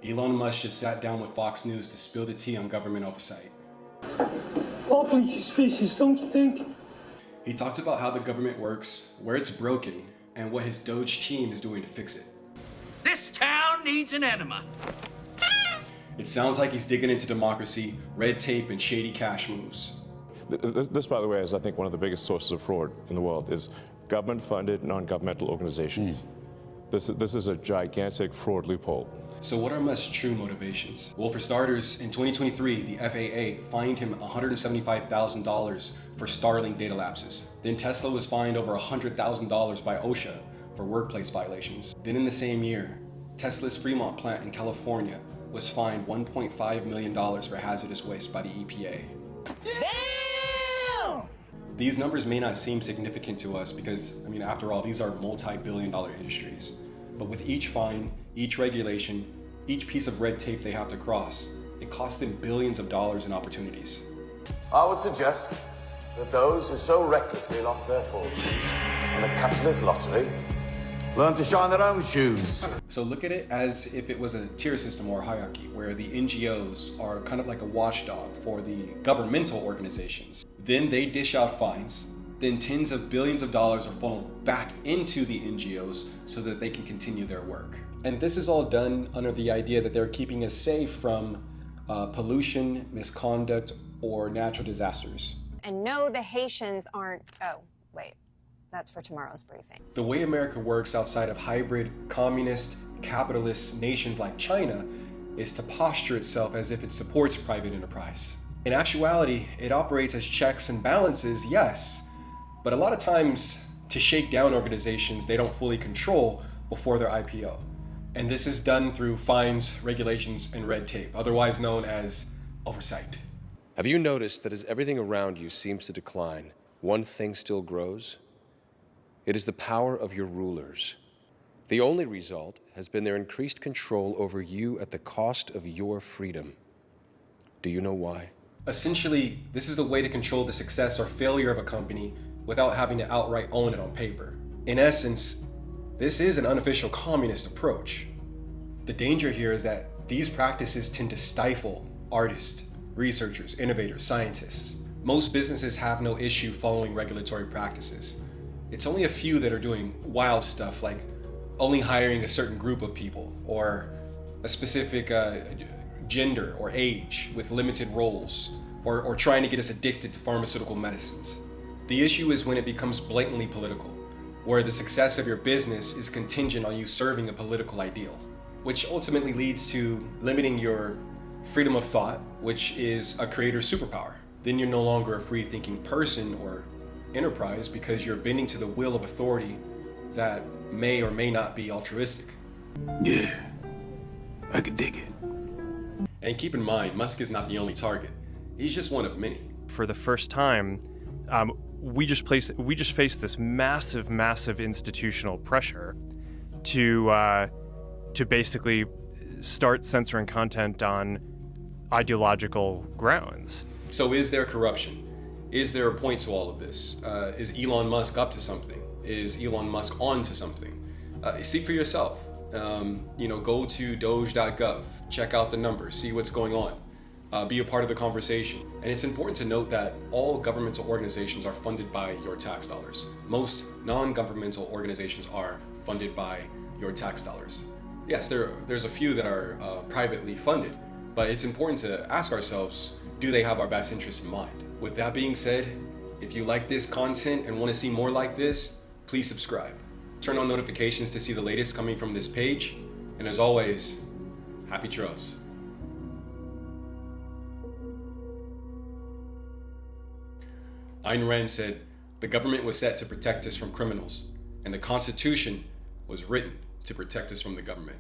Elon Musk just sat down with Fox News to spill the tea on government oversight. Awfully suspicious, don't you think? He talked about how the government works, where it's broken, and what his Doge team is doing to fix it. This town needs an enema. It sounds like he's digging into democracy, red tape, and shady cash moves. This, by the way, is I think one of the biggest sources of fraud in the world is government-funded, non-governmental organizations. This is a gigantic fraud loophole. So what are Musk's true motivations? Well, for starters, in 2023, the FAA fined him $175,000 for Starlink data lapses. Then Tesla was fined over $100,000 by OSHA for workplace violations. Then in the same year, Tesla's Fremont plant in California was fined $1.5 million for hazardous waste by the EPA. Damn! These numbers may not seem significant to us because, after all, these are multi-billion-dollar industries. But with each fine, each regulation, each piece of red tape they have to cross, it costs them billions of dollars in opportunities. I would suggest that those who so recklessly lost their fortunes on the capitalist lottery learn to shine their own shoes. So look at it as if it was a tier system or a hierarchy where the NGOs are kind of like a watchdog for the governmental organizations. Then they dish out fines. Then tens of billions of dollars are funneled back into the NGOs so that they can continue their work. And this is all done under the idea that they're keeping us safe from pollution, misconduct, or natural disasters. And no, the Haitians aren't, oh, wait, that's for tomorrow's briefing. The way America works outside of hybrid, communist, capitalist nations like China is to posture itself as if it supports private enterprise. In actuality, it operates as checks and balances, yes, but a lot of times to shake down organizations they don't fully control before their IPO. And this is done through fines, regulations, and red tape, otherwise known as oversight. Have you noticed that as everything around you seems to decline, one thing still grows? It is the power of your rulers. The only result has been their increased control over you at the cost of your freedom. Do you know why? Essentially, this is the way to control the success or failure of a company without having to outright own it on paper. In essence, this is an unofficial communist approach. The danger here is that these practices tend to stifle artists, researchers, innovators, scientists. Most businesses have no issue following regulatory practices. It's only a few that are doing wild stuff like only hiring a certain group of people or a specific gender or age with limited roles or trying to get us addicted to pharmaceutical medicines. The issue is when it becomes blatantly political, where the success of your business is contingent on you serving a political ideal, which ultimately leads to limiting your freedom of thought, which is a creator's superpower. Then you're no longer a free-thinking person or enterprise because you're bending to the will of authority that may or may not be altruistic. Yeah, I could dig it. And keep in mind, Musk is not the only target. He's just one of many. For the first time, we just face this massive institutional pressure to basically start censoring content on ideological grounds. So is there corruption? Is there a point to all of this? Is Elon Musk up to something? Is Elon Musk on to something? See for yourself. Go to doge.gov, check out the numbers, see what's going on. Be a part of the conversation. And it's important to note that all governmental organizations are funded by your tax dollars. Most non-governmental organizations are funded by your tax dollars. Yes, there's a few that are privately funded, but it's important to ask ourselves, do they have our best interests in mind? With that being said, if you like this content and want to see more like this, please subscribe. Turn on notifications to see the latest coming from this page. And as always, happy trails. Ayn Rand said, "The government was set to protect us from criminals, and the Constitution was written to protect us from the government."